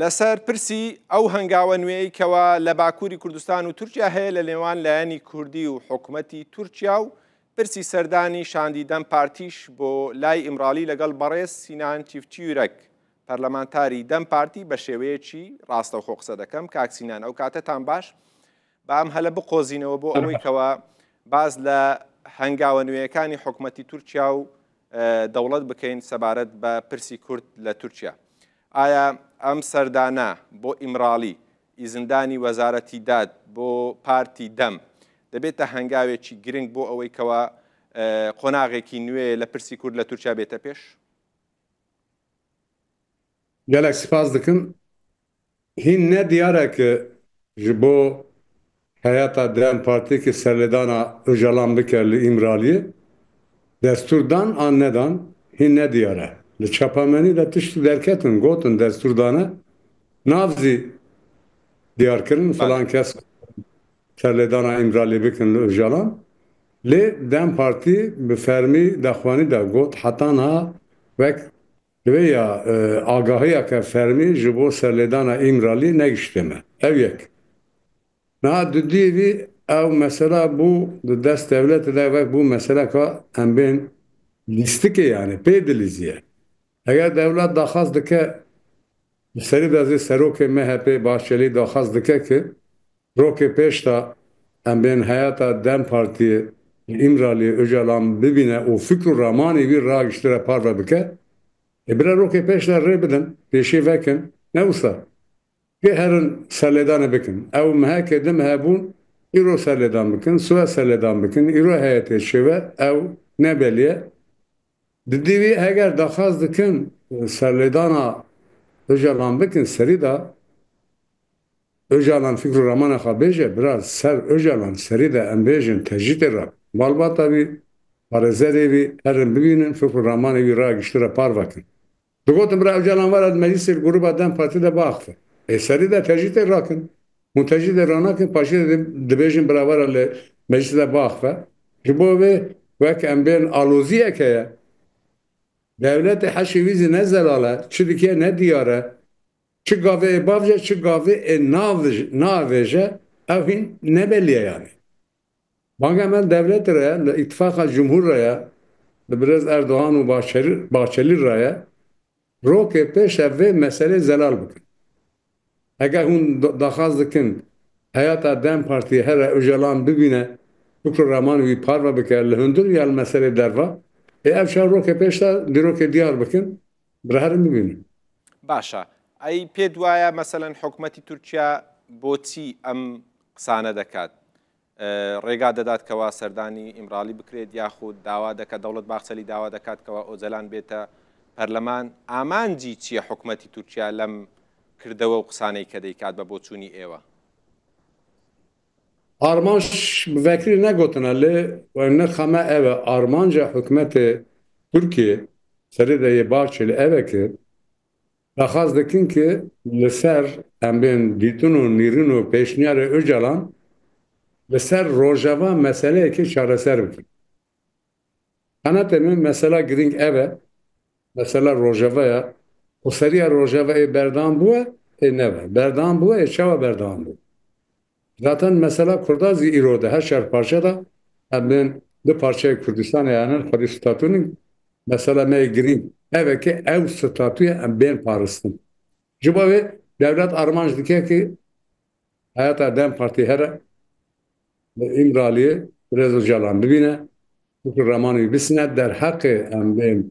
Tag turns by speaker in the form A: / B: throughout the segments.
A: لەسەر پرسی ئەو هەنگاوە نوێی کەوە لە باکووری کوردستان و تورکیا هەیە لە نێوان لایەنی کوردی و حکوومەتی تورکیا و پرسی سەردانی شاندیدەم پارتیش بۆ لای ئیمرالی لەگەڵ بەڕێز سینان چیفتچیورەک پەرلەمانتاری دەم پارتی بە شێوەیەکی ڕاستەوخۆ قسە دەکەم. کاک سینان، ئەو کاتەتان باش با ئەم هەلە بقۆزینەوە بۆ ئەوەی کەوە باز لە هەنگاوە نوێیەکانی حکوومەتی تورکیا و دەوڵەت بکەین سەبارەت بە پرسی کورد لە تورکیا. ئایا ئەم سەردانە بۆ ئیمرالی ئیزندانی وەزارەتی داد بۆ پارتی دەم دەبێتە هەنگاوێکی گرنگ بۆ ئەوەی کەوە قۆناغێکی نوێ لە پرسی کورد لە تورکیا بێتە پێش؟
B: gelek spas dikim. Hîn ne diyare ki ji bo heyeta Dem Partiyekî serlêdana Öcalan bike li İmraliyê desturdan an nedan hîn ne diyare. Li çapamenî de tiştî derketin gotin desturdane nav zî diyarkirin filan kes serlêdana İmraliyê bikin li Öcalan. Lê Dem Partî bi fermî dexwanî de got heta niha wek ya agahiyeke fermî ji bo serlêdana İmralî negiştê me. Ev yek. Niha du dîvî ew mesela bû di dest devletê de wek bû meseleka em bên lîstikê yani pê dilîziye. Eger devlet daxwaz dike li serî de zê serokê MHP Bahçelî daxwaz dike ki rokê pêş de em bên heyeta Dem Partiyê İmralî Öcalan bibîne û fikr û ramanê wî ragiştire parve bike. Bire rokê pêş de rê bidin, pêşî vekin, ne wisa? Kê herin serlêdanê bikin. Ew mehekê din hebûn, îro serlêdan bikin, suwe serlêdan bikin, îro heyetê şêwe, ew nebeliye. Di dîvî heger daxwaz dikin serlêdana Öcalan bikin serî da Öcalan fikr û ramana xwe bêje, biraz ser Öcalan serî de em bêjin tecrîtê ra. Malbata wî, parêzerê wî herin bibînin, fikr û ramanê wî ragiştire parvekin. Digotin bira Öcalan were meclîsê grupa Dem Partî de biaxive. Serî de tecrîtê rakin. Hûn tecrîtê ranakin, paşê de dibêjin bira were li meclîsê de biaxive. Ji bo vê wek em bên aloziyek heye. Devletê heşê wî zî ne zelale, çi dike ne diyare, çi gavê bavce, çi gavê navêje, ev hîn nebeliye yani. Banga me devletê re, li îtifaka Cumhur re ye, li birêz Erdoğan û Bahçelî re ye, rokê pêş ev vê meselê zelal bikin. Eger hûn daxwaz dikin heyeta Dem Partiyê here Öcalan bibîne fikr û ramanê wî parve bike li hundir ya li meselê derva, ev şa rokê pêş de dîrokê diyar bikin, bi herin bibînin.
A: باشە. ئەی پێت وایە مەسەلەن حکوومەتی تورکیا بۆچی ئەم قسانە دەکات؟ ڕێگا دەدات کەوا سەردانی ئیمرالی بکرێت یاخود داوا دەکات، دەوڵەت باخچەلی داوا دەکات کەوا ئۆجەلان بێتە پەرلەمان. ئامانجی چییە حکوومەتی تورکیا لەم کردەوە و قسانەی کە دەیکات بە بۆچوونی ئێوە؟
B: Armanj bi vekirî negotine lê nirxeme ev e armanca hikûmetê Tirkiye serê de yê Bahçelî ev e ki daxwaz dikin ki li ser em bên dîtin û nîrin û pêşniyarê Öcalan li ser rojava meseleyekê çareser bikin. Henetê min mesela girîng ev e, mesela rojavaya û seriya rojavayê berdam bûye neve. Berdam bûye çawa berdam bû. Zaten mesela Kurda zî îro de her şer parça da em bên di parçeyê Kurdistanê yanin xwedî statûnên mesela me girîng eveke ew statûya em bên parastin. Ji bo vê devlet armanj dike ki heyeta Dem Partî here li İmraliyê birêz Öcalan bibîne, fikr ramanê wî bisîne derheqê em bên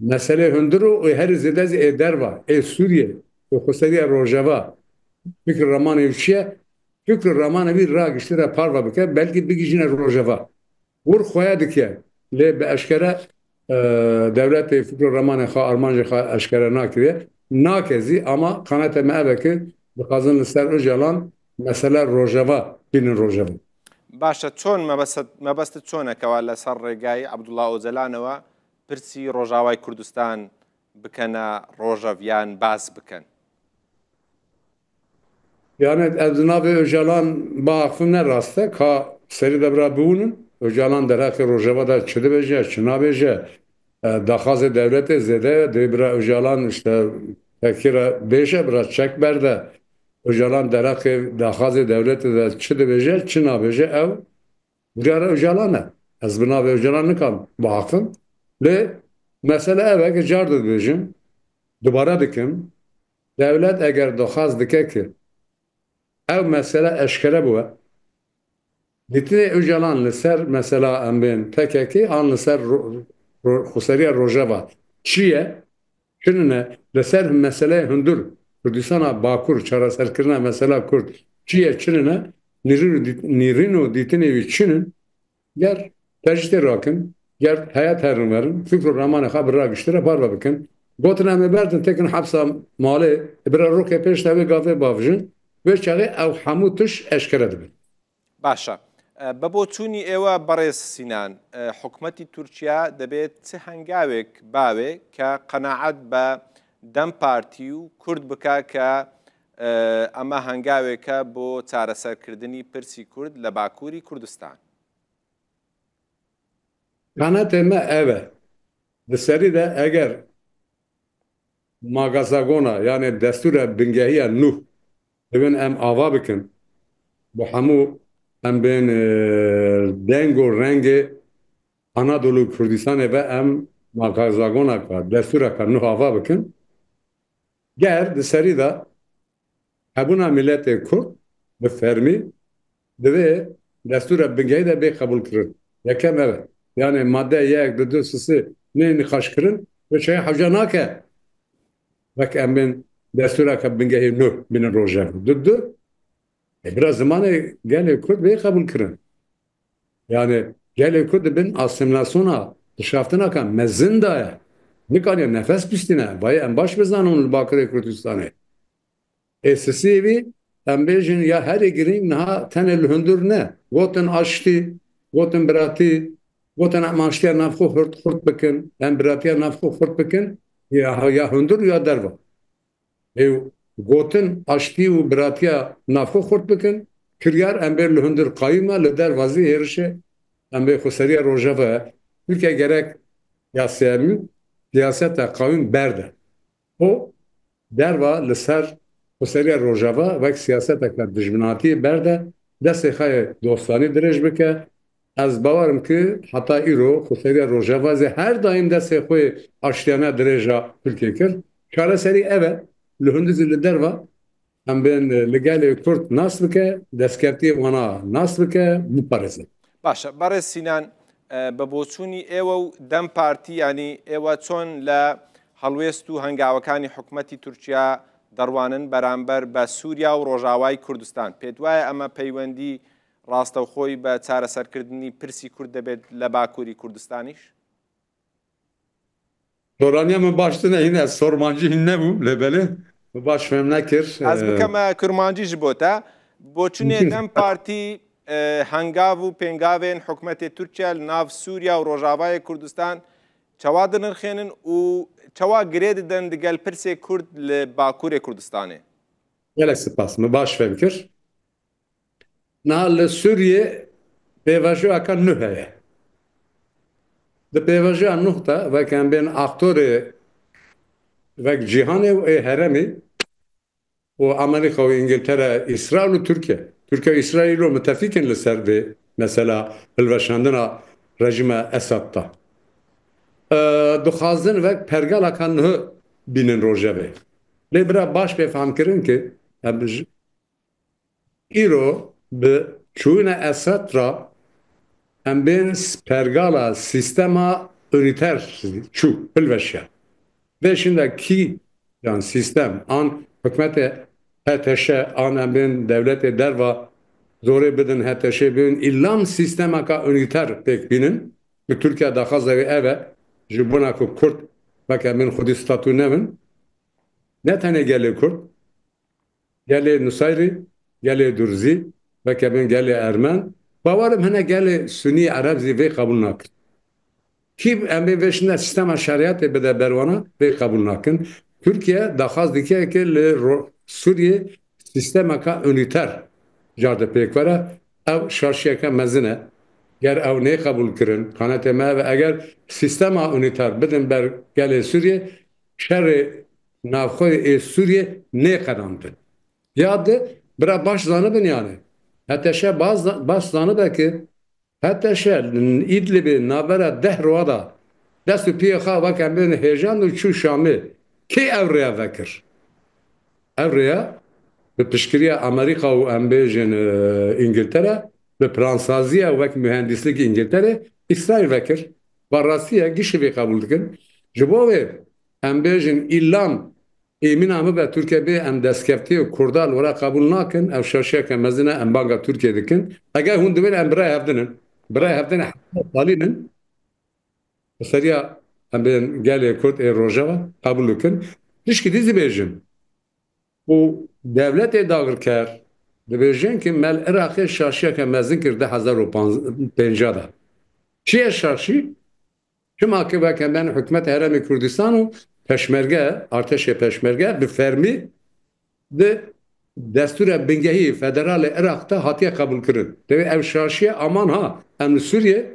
B: meselê hundir û herî zêde zî ê derva ê Sûriye û xweseriya rojava fikr ramanê wî çi ye? Fikr ramanê wî ragiştire parve bike, belkî bigîjîne rojava. Wir xweya dike lê bi eşkere devletê fikr ramanê xwe armanjê xwe eşkere nakiriye. Nake zî ama qanetê me ev e ki dixwazin li ser Öcalan mesele rojava bînin rojava.
A: باشە، چۆن مەبەستت چۆنەکەوە لەسەر ڕێگای عەبدوڵڵا ئۆجەلانەوە پرسی ڕۆژاوای کوردستان بکەنە ڕۆژەڤیان باز بکەن؟
B: Yani ez navê Öcalan biaxivim ne rast e ka serî de bira bûnin Öcalan derheqê rojava da çi dibêje, çi nabêje, daxwazê devletê zêde ye, dê bira Öcalan işte Tekira beşe biraz çek berde. Öcalan derakı dahazi devleti de çi dibêje, çi nabêje ev cara Öcalan e. Ez bi navê Öcalan nikim biaxim. Lê mesele ev e ki car dibêjim, dubare dikim, devlet eger dixwaz dike ki ev mesele eşkere bûye, dîtinê Öcalan li ser mesela em bên PKK an li ser Xweseriya Rojava çi ye? Şunun li ser meseleyê hundir Kurdistana Bakur çareserkirina mesela Kurd çi ye çinine nîrîn û dîtinê wî çinin ger tecdîtê rakin ger heyet herin verin fikr û ramanê xwe bi ragiştire parve bikin gotin em ê berdin tekin hepsa malê bira rokê pêş tevê gavê bavijin vê çaxê ew hemû tiş eşkere dibin.
A: باشە بە بۆ چوونی ئێوە بەڕێز سینان حکومەتی تورکیا دەبێت چه هەنگاوێک باوێ کە قەناعەت بە دەم پارتی و کورد بکە کە ئەمە هەنگاوێکە بۆ چارەسەرکردنی پرسی کورد لە باکووری کوردستان.
B: Kanetê me ev e. Di serî de eger magazagona yani destûra bingehiya nû dibin em ava bikin bu hemû em bên deng û rengê Anadolu Kurdistanê ve em magazagona ka destûreka nû ava bikin ger di serî de hebûna milletê Kurd bi fermî divê destûra bingehî de bê qebûl kirin. Yekem ev e. Yani madde yek, du, sisi ne nîqaş kirin ve çaya hewce nake. Vek em bên destûreka bingehî nû bînin rojevê. Du, biraz zamanê gelê Kurd bê qebûl kirin. Yani gelê Kurd dibin asimilasyona dişaftina ka mezin daye. Nikariye nefes bistine. Bayê em baş bizanin li Bakirê Kurdistanê. Sisî wî em bêjin ya herê girîng niha tenê li hundir ne. Gotin aştî, gotin biratî, gotin em aştiya navxwe xurt bikin, em biratiya navxwe xurt bikin ya hundir ya derve. Gotin aştî û biratiya navxwe xurt bikin, kiryar em bê li hundir qayîme li dervazî hêrişê em bê Xweseriya Rojava Tirkiye gerek ya siyaseta qawîm berde. O derva li ser Xweseriya Rojava vek siyaseteka dijminatiyê berde destê xwe yê dostanî dirêj bike. Ez bawerim ki heta îro Xweseriya Rojava zê her daîm destê xwe yê aştiyana dirêja Tirkiye kir. Çareserî ev e li hundizî li derva em bên li gelê Kurd nas bike, destkeftiyê wana nas bike, biparêze.
A: باشە بەڕێز سینان بە بۆچوونی ئێوە و دەم پارتی ینی ئێوە چۆن لە هەڵوێست و هەنگاوەکانی حکوومەتی تورکیا دەڕوانن بەرامبەر بە سووریا و ڕۆژاوای کوردستان پێت وایە ئەمە پەیوەندی ڕاستەوخۆی بە چارەسەرکردنی پرسی کورد دەبێت لە باکووری کوردستانیش؟
B: Soraniya min baş tune hîne ez sormancî hîn nebûm lêbelê min baş fêm nekir.
A: Ez bikeme kurmancî ji bo te boçûnê dem partî هەنگاو و پێنگاوێن حکوومەتی تورکیا لە ناو سووریا و ڕۆژاوای کوردستان چاوا دنرخێنن و چاوا گرێ دەدەن دەگەل پرسێ کورد لە باکوورێ کوردستانê.
B: Gelek spas min baş fêm kir. Niha li Sûriyê pêvajoyeka nû heye. Di pêvajoya nû de vek em bên aktorê vek cîhanê û heremê û Amerîka û İngiltere, İsrail û Tirkiye. Tirkiye û İsraîl û müttefikên li ser vê mesela hilweşandina rejima Esad da. Dixwazin vek pergeleka nû bînin rojevê. Lê bira baş pêfam kirin ki îro bi çûna Esad ra em bên pergala sîstema unîter çû hilweşe. Vê şînde kî yan sîstem an hikûmetê HTŞ an em bên devletê derva zorê bidin HTŞ bînin îlam sîstemeka unîter pêk bînin bi Tirkiye daxwaza wê ev e ji bona ku Kurd vek em bên xwedî statû nebin ne tenê gelê Kurd gelê Nusayrî gelê Durzî vek em bên gelê Ermen bawerim hene gelê Sunî Ereb zî vê qebûl nakin. Kî em bê vêşine sîstema şeriyatê bide berwana vê qebûl nakin. Tirkiye daxwaz dike ki li Sûriyê sîstemeka unîter car di pêk vere ew şarşiyeke mezin e. Ger ew nê qebûl kirin qanetê me eger sîstema unîter bidin ber gelê Sûriyê şerê navxwe Sûriye nêqerandirin. Ya de bira baş zanibin yani. Heta şe baş zanibe ki heta şe İdlibê navbera 10 roja da dest û piyê xwe wek em bên hêjan û çû Şamê. Kê ev rêya vekir? Ev rêya bi piştgiriya Amerîka û em bêjin İngiltere bi plansaziya wek mühendislikê İngiltere İsraîl vekir. Barastiye gişî vê qebûl dikin. Ji bo wê em bêjin îlam Emîna me be Tirkiye bê em destkeftiyê Kurda li were qebûl nakin, ev şaşiyeke mezin e em banga Tirkiye dikin. Eger hûn divin em birayê hevdinin. Birayê hevdin salînin. Bi seriya em bên gelê Kurd ê Rojava qebûl dikin. Tişkî dîzî bêjin. û devletê dagirker dibêjin ki mel Iraqê şaşiyeke mezin kir 2005 da. Çi ye şaşî? Çima ki veke ben hikûmeta Herêmê Kurdistan û peşmerge, artêşê peşmerge bi fermî di destûra bingehî federalê Iraq'ta hatiye qebûl kirin. Devê ev şaşiye aman ha em li Sûriye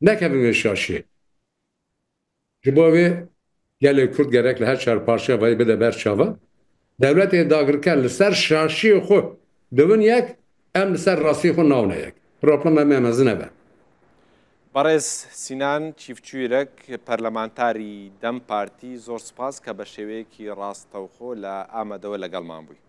B: nekevin vê şaşiyê. Ji bo vê gelê Kurd gerek li her çar parçeya vayê bide ber çava. Devletê dagirker li ser şaşiyê xwe dibin yek, em li ser rastiyê xwe nawne yek. Problema me mezin e be.
A: بەڕێز سینان چیفچویرەک پەرلەمانتاری دەم پارتی زۆر سپاس کە بە شێوەیەکی ڕاستەوخۆ لە ئامادەوە لەگەڵمان بووی.